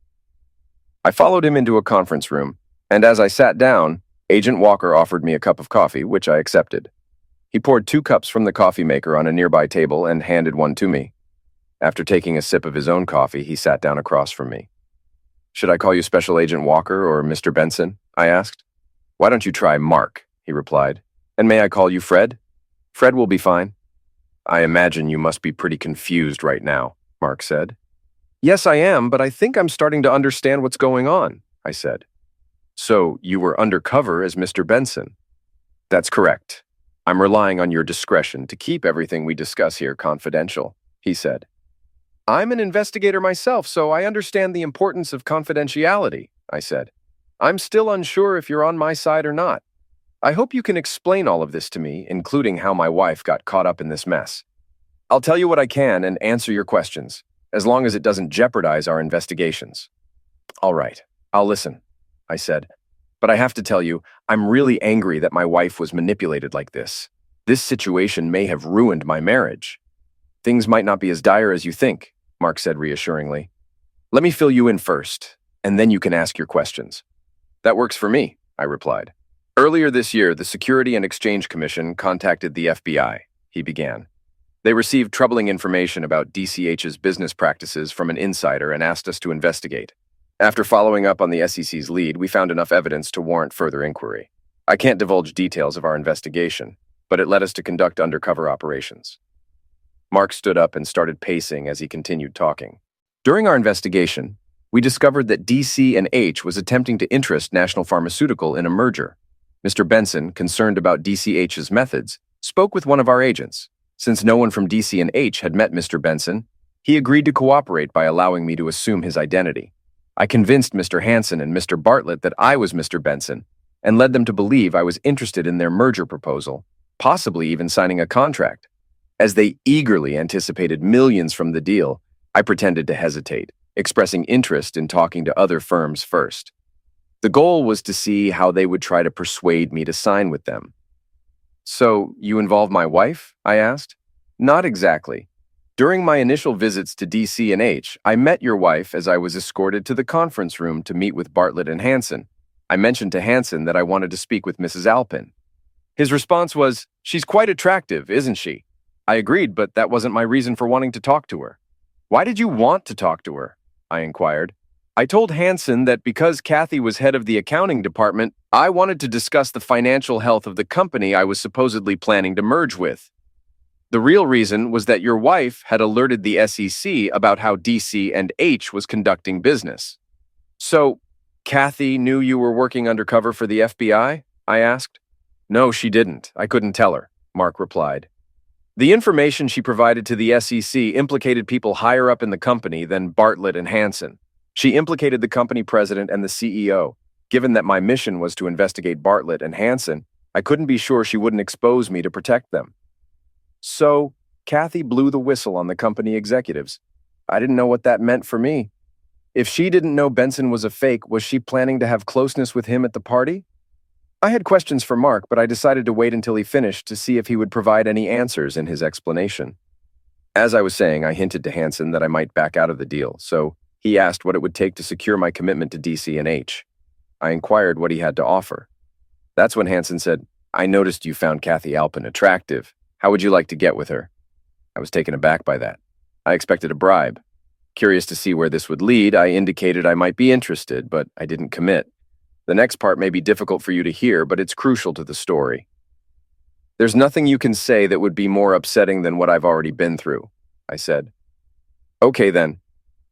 I followed him into a conference room, and as I sat down, Agent Walker offered me a cup of coffee, which I accepted. He poured 2 cups from the coffee maker on a nearby table and handed one to me. After taking a sip of his own coffee, he sat down across from me. Should I call you Special Agent Walker or Mr. Benson? I asked. Why don't you try Mark? He replied. And may I call you Fred? Fred will be fine. I imagine you must be pretty confused right now, Mark said. Yes, I am, but I think I'm starting to understand what's going on, I said. So, you were undercover as Mr. Benson? That's correct. I'm relying on your discretion to keep everything we discuss here confidential, he said. I'm an investigator myself, so I understand the importance of confidentiality, I said. I'm still unsure if you're on my side or not. I hope you can explain all of this to me, including how my wife got caught up in this mess. I'll tell you what I can and answer your questions, as long as it doesn't jeopardize our investigations. All right, I'll listen, I said. But I have to tell you, I'm really angry that my wife was manipulated like this. This situation may have ruined my marriage. Things might not be as dire as you think, Mark said reassuringly. Let me fill you in first, and then you can ask your questions. That works for me, I replied. Earlier this year, the Security and Exchange Commission contacted the FBI, he began. They received troubling information about DCH's business practices from an insider and asked us to investigate. After following up on the SEC's lead, we found enough evidence to warrant further inquiry. I can't divulge details of our investigation, but it led us to conduct undercover operations. Mark stood up and started pacing as he continued talking. During our investigation, we discovered that DC&H was attempting to interest National Pharmaceutical in a merger. Mr. Benson, concerned about DCH's methods, spoke with one of our agents. Since no one from DC&H had met Mr. Benson, he agreed to cooperate by allowing me to assume his identity. I convinced Mr. Hansen and Mr. Bartlett that I was Mr. Benson and led them to believe I was interested in their merger proposal, possibly even signing a contract. As they eagerly anticipated millions from the deal, I pretended to hesitate, expressing interest in talking to other firms first. The goal was to see how they would try to persuade me to sign with them. So, you involve my wife? I asked. Not exactly. During my initial visits to DC&H, I met your wife as I was escorted to the conference room to meet with Bartlett and Hansen. I mentioned to Hansen that I wanted to speak with Mrs. Alpin. His response was, "She's quite attractive, isn't she?" I agreed, but that wasn't my reason for wanting to talk to her. Why did you want to talk to her? I inquired. I told Hansen that because Kathy was head of the accounting department, I wanted to discuss the financial health of the company I was supposedly planning to merge with. The real reason was that your wife had alerted the SEC about how DC&H was conducting business. So, Kathy knew you were working undercover for the FBI? I asked. No, she didn't. I couldn't tell her, Mark replied. The information she provided to the SEC implicated people higher up in the company than Bartlett and Hansen. She implicated the company president and the CEO. Given that my mission was to investigate Bartlett and Hansen, I couldn't be sure she wouldn't expose me to protect them. So, Kathy blew the whistle on the company executives. I didn't know what that meant for me. If she didn't know Benson was a fake, was she planning to have closeness with him at the party? I had questions for Mark, but I decided to wait until he finished to see if he would provide any answers in his explanation. As I was saying, I hinted to Hansen that I might back out of the deal, so he asked what it would take to secure my commitment to DC&H. I inquired what he had to offer. That's when Hansen said, I noticed you found Kathy Alpin attractive. How would you like to get with her? I was taken aback by that. I expected a bribe. Curious to see where this would lead, I indicated I might be interested, but I didn't commit. The next part may be difficult for you to hear, but it's crucial to the story. There's nothing you can say that would be more upsetting than what I've already been through, I said. Okay then.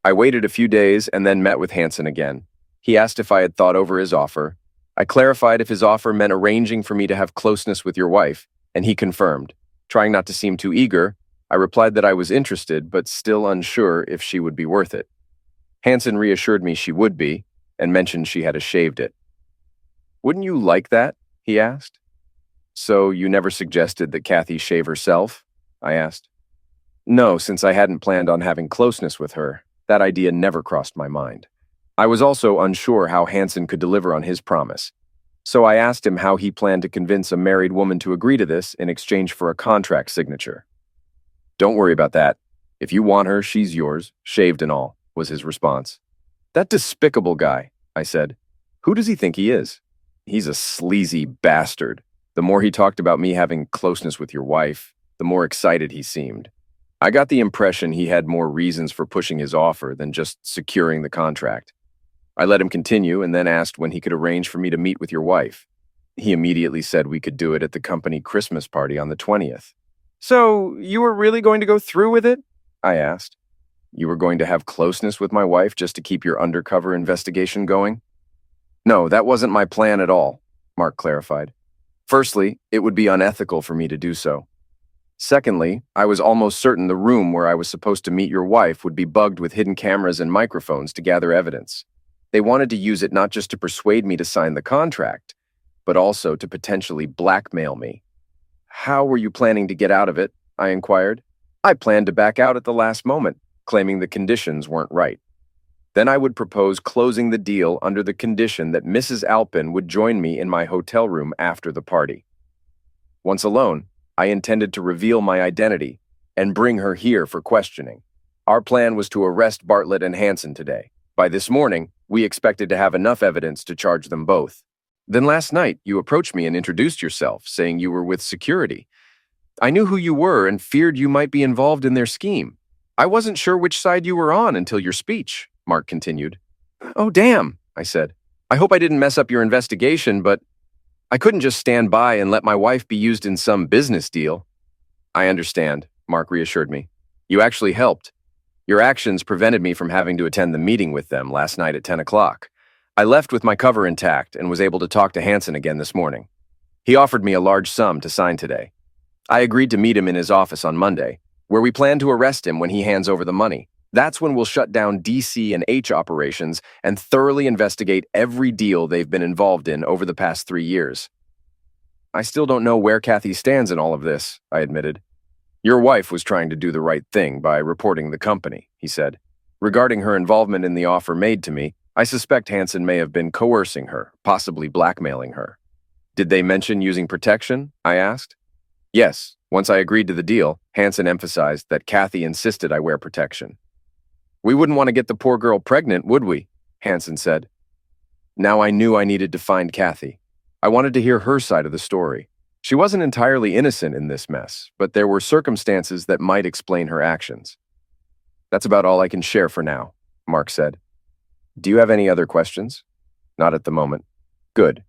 I waited a few days and then met with Hansen again. He asked if I had thought over his offer. I clarified if his offer meant arranging for me to have closeness with your wife, and he confirmed. Trying not to seem too eager, I replied that I was interested, but still unsure if she would be worth it. Hansen reassured me she would be, and mentioned she had shaved it. Wouldn't you like that? He asked. So you never suggested that Kathy shave herself? I asked. No, since I hadn't planned on having closeness with her. That idea never crossed my mind. I was also unsure how Hansen could deliver on his promise. So I asked him how he planned to convince a married woman to agree to this in exchange for a contract signature. Don't worry about that. If you want her, she's yours, shaved and all, was his response. That despicable guy, I said. Who does he think he is? He's a sleazy bastard. The more he talked about me having closeness with your wife, the more excited he seemed. I got the impression he had more reasons for pushing his offer than just securing the contract. I let him continue and then asked when he could arrange for me to meet with your wife. He immediately said we could do it at the company Christmas party on the 20th. So, you were really going to go through with it? I asked. You were going to have closeness with my wife just to keep your undercover investigation going? No, that wasn't my plan at all, Mark clarified. Firstly, it would be unethical for me to do so. Secondly, I was almost certain the room where I was supposed to meet your wife would be bugged with hidden cameras and microphones to gather evidence. They wanted to use it not just to persuade me to sign the contract, but also to potentially blackmail me. How were you planning to get out of it? I inquired. I planned to back out at the last moment, claiming the conditions weren't right. Then I would propose closing the deal under the condition that Mrs. Alpin would join me in my hotel room after the party. Once alone, I intended to reveal my identity and bring her here for questioning. Our plan was to arrest Bartlett and Hansen today. By this morning, we expected to have enough evidence to charge them both. Then last night, you approached me and introduced yourself, saying you were with security. I knew who you were and feared you might be involved in their scheme. I wasn't sure which side you were on until your speech, Mark continued. Oh, damn, I said. I hope I didn't mess up your investigation, but I couldn't just stand by and let my wife be used in some business deal. I understand, Mark reassured me. You actually helped. Your actions prevented me from having to attend the meeting with them last night at 10 o'clock. I left with my cover intact and was able to talk to Hansen again this morning. He offered me a large sum to sign today. I agreed to meet him in his office on Monday, where we plan to arrest him when he hands over the money. That's when we'll shut down DC and H operations and thoroughly investigate every deal they've been involved in over the past 3 years. I still don't know where Kathy stands in all of this, I admitted. Your wife was trying to do the right thing by reporting the company, he said. Regarding her involvement in the offer made to me, I suspect Hansen may have been coercing her, possibly blackmailing her. Did they mention using protection? I asked. Yes, once I agreed to the deal, Hansen emphasized that Kathy insisted I wear protection. We wouldn't want to get the poor girl pregnant, would we? Hansen said. Now I knew I needed to find Kathy. I wanted to hear her side of the story. She wasn't entirely innocent in this mess, but there were circumstances that might explain her actions. That's about all I can share for now, Mark said. Do you have any other questions? Not at the moment. Good.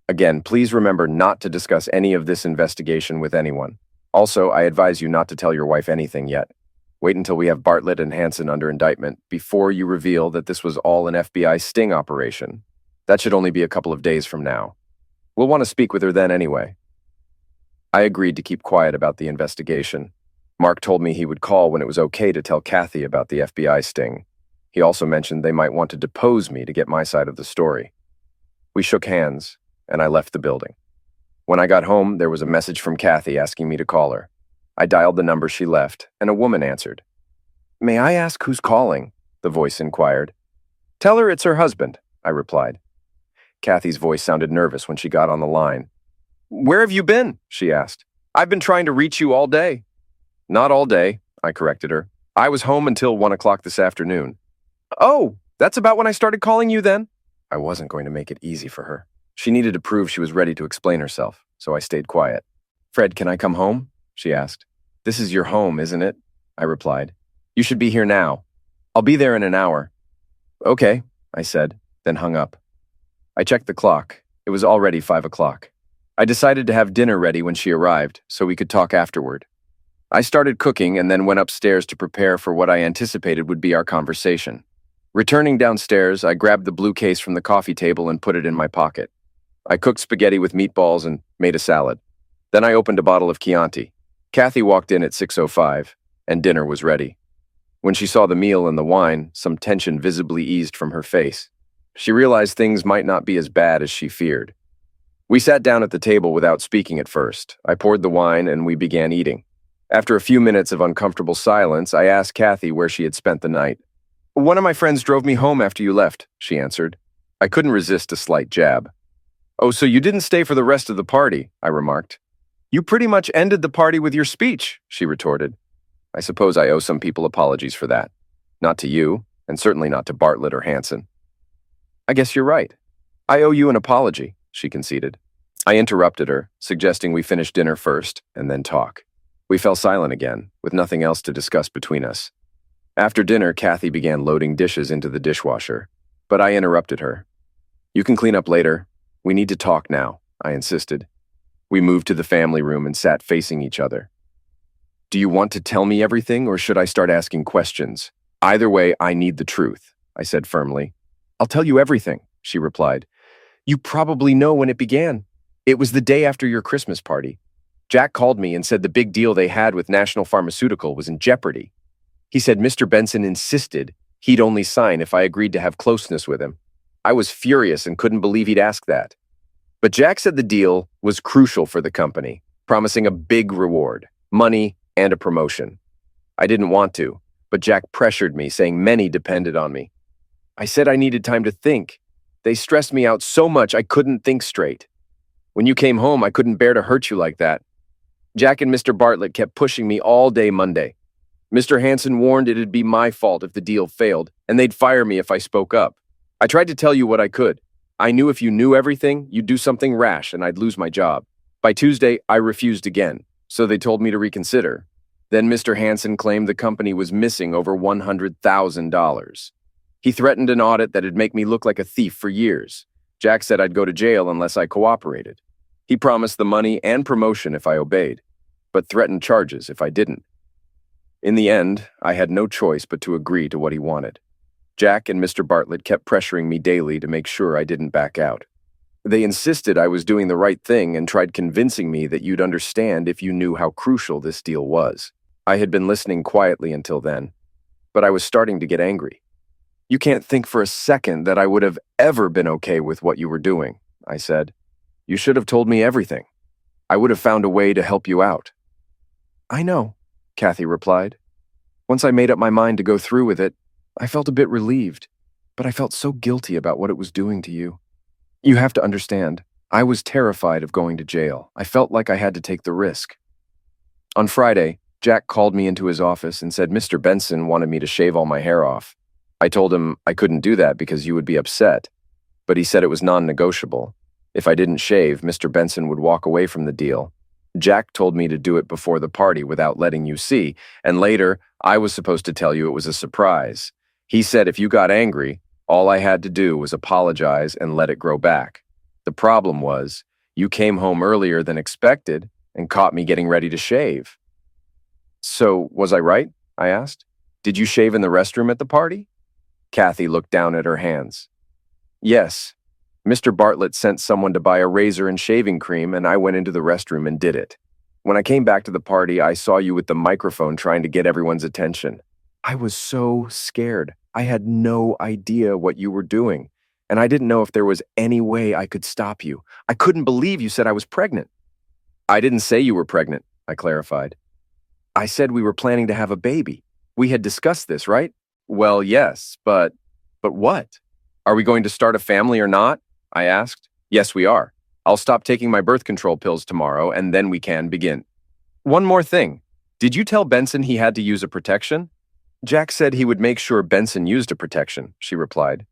Again, please remember not to discuss any of this investigation with anyone. Also, I advise you not to tell your wife anything yet. Wait until we have Bartlett and Hansen under indictment before you reveal that this was all an FBI sting operation. That should only be a couple of days from now. We'll want to speak with her then anyway. I agreed to keep quiet about the investigation. Mark told me he would call when it was okay to tell Kathy about the FBI sting. He also mentioned they might want to depose me to get my side of the story. We shook hands, and I left the building. When I got home, there was a message from Kathy asking me to call her. I dialed the number she left, and a woman answered. May I ask who's calling? The voice inquired. Tell her it's her husband, I replied. Kathy's voice sounded nervous when she got on the line. Where have you been? She asked. I've been trying to reach you all day. Not all day, I corrected her. I was home until 1 o'clock this afternoon. Oh, that's about when I started calling you then? I wasn't going to make it easy for her. She needed to prove she was ready to explain herself, so I stayed quiet. Fred, can I come home? She asked. This is your home, isn't it? I replied. You should be here now. I'll be there in an hour. Okay, I said, then hung up. I checked the clock. It was already 5 o'clock. I decided to have dinner ready when she arrived, so we could talk afterward. I started cooking and then went upstairs to prepare for what I anticipated would be our conversation. Returning downstairs, I grabbed the blue case from the coffee table and put it in my pocket. I cooked spaghetti with meatballs and made a salad. Then I opened a bottle of Chianti. Kathy walked in at 6:05, and dinner was ready. When she saw the meal and the wine, some tension visibly eased from her face. She realized things might not be as bad as she feared. We sat down at the table without speaking at first. I poured the wine and we began eating. After a few minutes of uncomfortable silence, I asked Kathy where she had spent the night. One of my friends drove me home after you left, she answered. I couldn't resist a slight jab. Oh, so you didn't stay for the rest of the party, I remarked. You pretty much ended the party with your speech, she retorted. I suppose I owe some people apologies for that. Not to you, and certainly not to Bartlett or Hansen. I guess you're right. I owe you an apology, she conceded. I interrupted her, suggesting we finish dinner first and then talk. We fell silent again, with nothing else to discuss between us. After dinner, Kathy began loading dishes into the dishwasher, but I interrupted her. You can clean up later. We need to talk now, I insisted. We moved to the family room and sat facing each other. Do you want to tell me everything, or should I start asking questions? Either way, I need the truth, I said firmly. I'll tell you everything, she replied. You probably know when it began. It was the day after your Christmas party. Jack called me and said the big deal they had with National Pharmaceutical was in jeopardy. He said Mr. Benson insisted he'd only sign if I agreed to have closeness with him. I was furious and couldn't believe he'd ask that. But Jack said the deal was crucial for the company, promising a big reward, money, and a promotion. I didn't want to, but Jack pressured me, saying many depended on me. I said I needed time to think. They stressed me out so much I couldn't think straight. When you came home, I couldn't bear to hurt you like that. Jack and Mr. Bartlett kept pushing me all day Monday. Mr. Hansen warned it'd be my fault if the deal failed, and they'd fire me if I spoke up. I tried to tell you what I could. I knew if you knew everything, you'd do something rash and I'd lose my job. By Tuesday, I refused again, so they told me to reconsider. Then Mr. Hansen claimed the company was missing over $100,000. He threatened an audit that'd make me look like a thief for years. Jack said I'd go to jail unless I cooperated. He promised the money and promotion if I obeyed, but threatened charges if I didn't. In the end, I had no choice but to agree to what he wanted. Jack and Mr. Bartlett kept pressuring me daily to make sure I didn't back out. They insisted I was doing the right thing and tried convincing me that you'd understand if you knew how crucial this deal was. I had been listening quietly until then, but I was starting to get angry. You can't think for a second that I would have ever been okay with what you were doing, I said. You should have told me everything. I would have found a way to help you out. I know, Kathy replied. Once I made up my mind to go through with it, I felt a bit relieved, but I felt so guilty about what it was doing to you. You have to understand, I was terrified of going to jail. I felt like I had to take the risk. On Friday, Jack called me into his office and said Mr. Benson wanted me to shave all my hair off. I told him I couldn't do that because you would be upset, but he said it was non-negotiable. If I didn't shave, Mr. Benson would walk away from the deal. Jack told me to do it before the party without letting you see, and later, I was supposed to tell you it was a surprise. He said if you got angry, all I had to do was apologize and let it grow back. The problem was, you came home earlier than expected and caught me getting ready to shave. So, was I right? I asked. Did you shave in the restroom at the party? Kathy looked down at her hands. Yes. Mr. Bartlett sent someone to buy a razor and shaving cream, and I went into the restroom and did it. When I came back to the party, I saw you with the microphone trying to get everyone's attention. I was so scared. I had no idea what you were doing, and I didn't know if there was any way I could stop you. I couldn't believe you said I was pregnant. I didn't say you were pregnant, I clarified. I said we were planning to have a baby. We had discussed this, right? Well, yes, but what? Are we going to start a family or not? I asked. Yes, we are. I'll stop taking my birth control pills tomorrow, and then we can begin. One more thing. Did you tell Benson he had to use a protection? Jack said he would make sure Benson used a protection, she replied.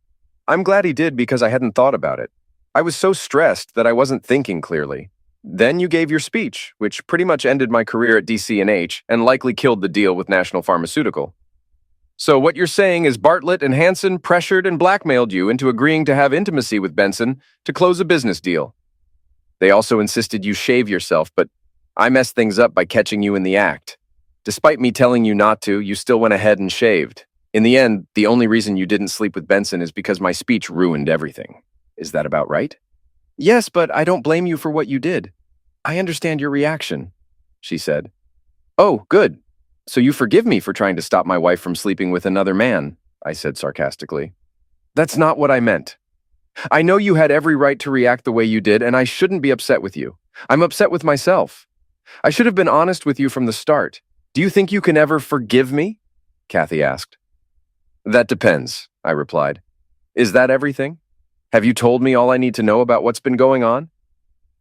I'm glad he did because I hadn't thought about it. I was so stressed that I wasn't thinking clearly. Then you gave your speech, which pretty much ended my career at DC&H and likely killed the deal with National Pharmaceutical. So what you're saying is Bartlett and Hansen pressured and blackmailed you into agreeing to have intimacy with Benson to close a business deal. They also insisted you shave yourself, but I messed things up by catching you in the act. Despite me telling you not to, you still went ahead and shaved. In the end, the only reason you didn't sleep with Benson is because my speech ruined everything. Is that about right? Yes, but I don't blame you for what you did. I understand your reaction, she said. Oh, good. So you forgive me for trying to stop my wife from sleeping with another man, I said sarcastically. That's not what I meant. I know you had every right to react the way you did, and I shouldn't be upset with you. I'm upset with myself. I should have been honest with you from the start. Do you think you can ever forgive me? Kathy asked. That depends, I replied. Is that everything? Have you told me all I need to know about what's been going on?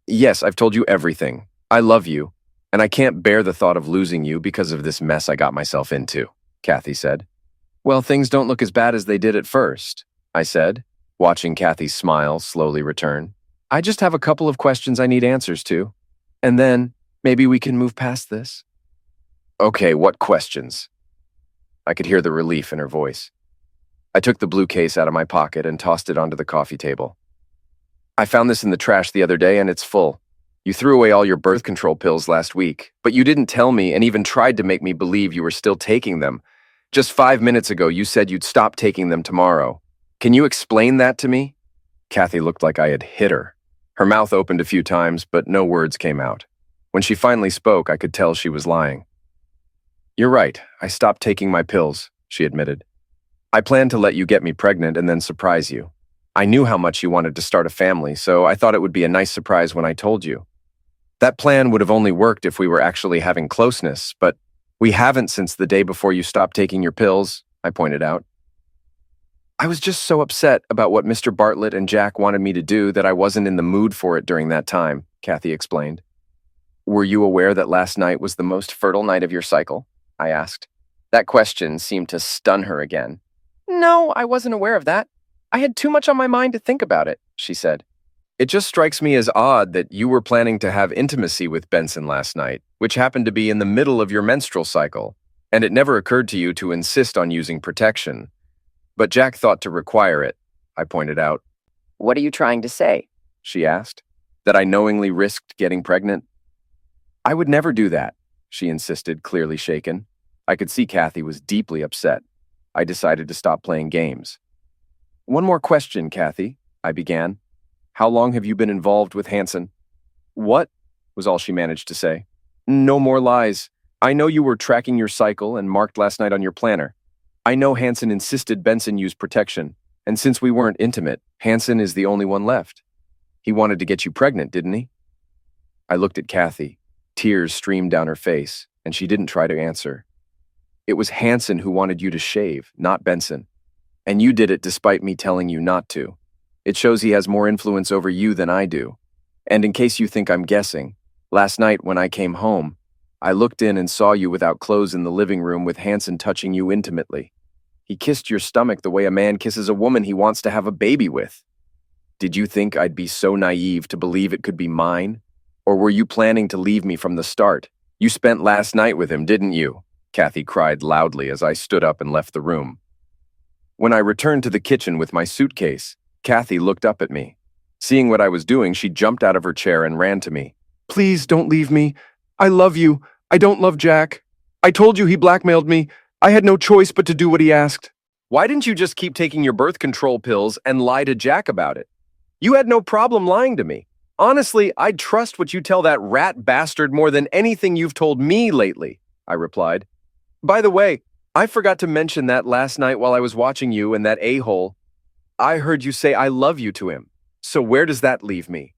Yes, I've told you everything. I love you, and I can't bear the thought of losing you because of this mess I got myself into, Kathy said. Well, things don't look as bad as they did at first, I said, watching Kathy's smile slowly return. I just have a couple of questions I need answers to, and then maybe we can move past this. Okay, what questions? I could hear the relief in her voice. I took the blue case out of my pocket and tossed it onto the coffee table. I found this in the trash the other day and it's full. You threw away all your birth control pills last week, but you didn't tell me and even tried to make me believe you were still taking them. Just 5 minutes ago, you said you'd stop taking them tomorrow. Can you explain that to me?" Kathy looked like I had hit her. Her mouth opened a few times, but no words came out. When she finally spoke, I could tell she was lying. "You're right, I stopped taking my pills," she admitted. "I planned to let you get me pregnant and then surprise you. I knew how much you wanted to start a family, so I thought it would be a nice surprise when I told you. That plan would have only worked if we were actually having closeness, but we haven't since the day before you stopped taking your pills," I pointed out. "I was just so upset about what Mr. Bartlett and Jack wanted me to do that I wasn't in the mood for it during that time," Kathy explained. "Were you aware that last night was the most fertile night of your cycle?" I asked. That question seemed to stun her again. "No, I wasn't aware of that. I had too much on my mind to think about it," she said. "It just strikes me as odd that you were planning to have intimacy with Benson last night, which happened to be in the middle of your menstrual cycle, and it never occurred to you to insist on using protection. But Jack thought to require it," I pointed out. "What are you trying to say?" she asked. "That I knowingly risked getting pregnant?" "I would never do that," she insisted, clearly shaken. I could see Kathy was deeply upset. I decided to stop playing games. "One more question, Kathy," I began. "How long have you been involved with Hanson?" "What?" was all she managed to say. "No more lies. I know you were tracking your cycle and marked last night on your planner. I know Hanson insisted Benson use protection, and since we weren't intimate, Hanson is the only one left. He wanted to get you pregnant, didn't he?" I looked at Kathy. Tears streamed down her face, and she didn't try to answer. "It was Hanson who wanted you to shave, not Benson. And you did it despite me telling you not to. It shows he has more influence over you than I do. And in case you think I'm guessing, last night when I came home, I looked in and saw you without clothes in the living room with Hanson touching you intimately. He kissed your stomach the way a man kisses a woman he wants to have a baby with. Did you think I'd be so naive to believe it could be mine? Or were you planning to leave me from the start? You spent last night with him, didn't you?" Kathy cried loudly as I stood up and left the room. When I returned to the kitchen with my suitcase, Kathy looked up at me. Seeing what I was doing, she jumped out of her chair and ran to me. "Please don't leave me. I love you. I don't love Jack. I told you he blackmailed me. I had no choice but to do what he asked." "Why didn't you just keep taking your birth control pills and lie to Jack about it? You had no problem lying to me. Honestly, I'd trust what you tell that rat bastard more than anything you've told me lately," I replied. "By the way, I forgot to mention that last night while I was watching you and that a-hole. I heard you say I love you to him. So where does that leave me?"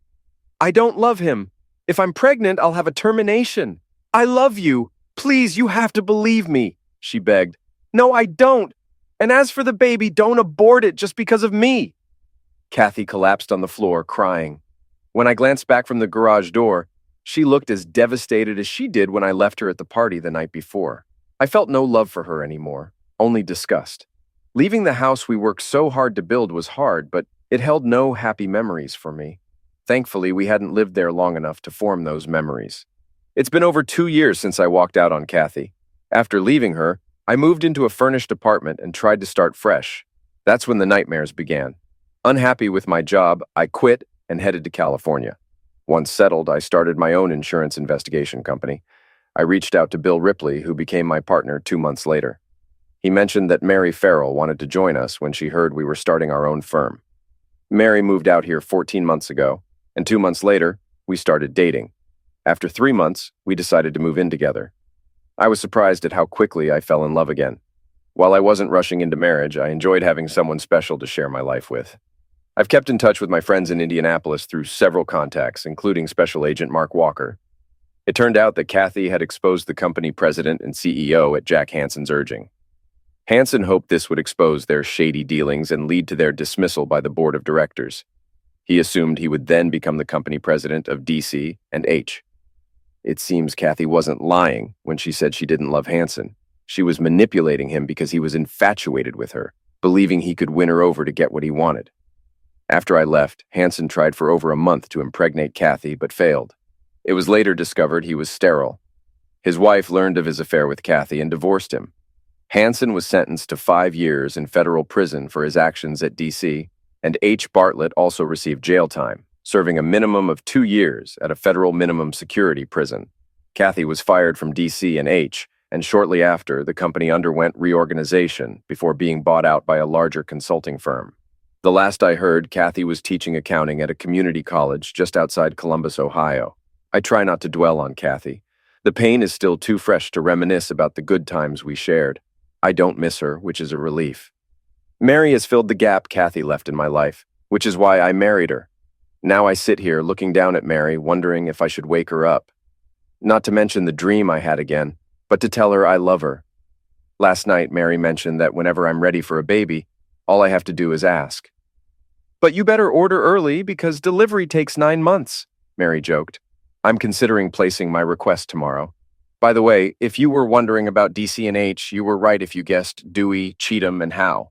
"I don't love him. If I'm pregnant, I'll have a termination. I love you. Please, you have to believe me," she begged. "No, I don't. And as for the baby, don't abort it just because of me." Kathy collapsed on the floor, crying. When I glanced back from the garage door, she looked as devastated as she did when I left her at the party the night before. I felt no love for her anymore, only disgust. Leaving the house we worked so hard to build was hard, but it held no happy memories for me. Thankfully, we hadn't lived there long enough to form those memories. It's been over 2 years since I walked out on Kathy. After leaving her, I moved into a furnished apartment and tried to start fresh. That's when the nightmares began. Unhappy with my job, I quit and headed to California. Once settled, I started my own insurance investigation company. I reached out to Bill Ripley, who became my partner 2 months later. He mentioned that Mary Farrell wanted to join us when she heard we were starting our own firm. Mary moved out here 14 months ago, and 2 months later, we started dating. After 3 months, we decided to move in together. I was surprised at how quickly I fell in love again. While I wasn't rushing into marriage, I enjoyed having someone special to share my life with. I've kept in touch with my friends in Indianapolis through several contacts, including Special Agent Mark Walker. It turned out that Kathy had exposed the company president and CEO at Jack Hanson's urging. Hanson hoped this would expose their shady dealings and lead to their dismissal by the board of directors. He assumed he would then become the company president of DC and H. It seems Kathy wasn't lying when she said she didn't love Hanson. She was manipulating him because he was infatuated with her, believing he could win her over to get what he wanted. After I left, Hanson tried for over a month to impregnate Kathy, but failed. It was later discovered he was sterile. His wife learned of his affair with Kathy and divorced him. Hanson was sentenced to 5 years in federal prison for his actions at DC, and H. Bartlett also received jail time, serving a minimum of 2 years at a federal minimum security prison. Kathy was fired from DC&H, and shortly after, the company underwent reorganization before being bought out by a larger consulting firm. The last I heard, Kathy was teaching accounting at a community college just outside Columbus, Ohio. I try not to dwell on Kathy. The pain is still too fresh to reminisce about the good times we shared. I don't miss her, which is a relief. Mary has filled the gap Kathy left in my life, which is why I married her. Now I sit here looking down at Mary, wondering if I should wake her up. Not to mention the dream I had again, but to tell her I love her. Last night, Mary mentioned that whenever I'm ready for a baby, all I have to do is ask. "But you better order early because delivery takes 9 months," Mary joked. I'm considering placing my request tomorrow. By the way, if you were wondering about DC&H, you were right if you guessed Dewey, Cheatham, and Howe.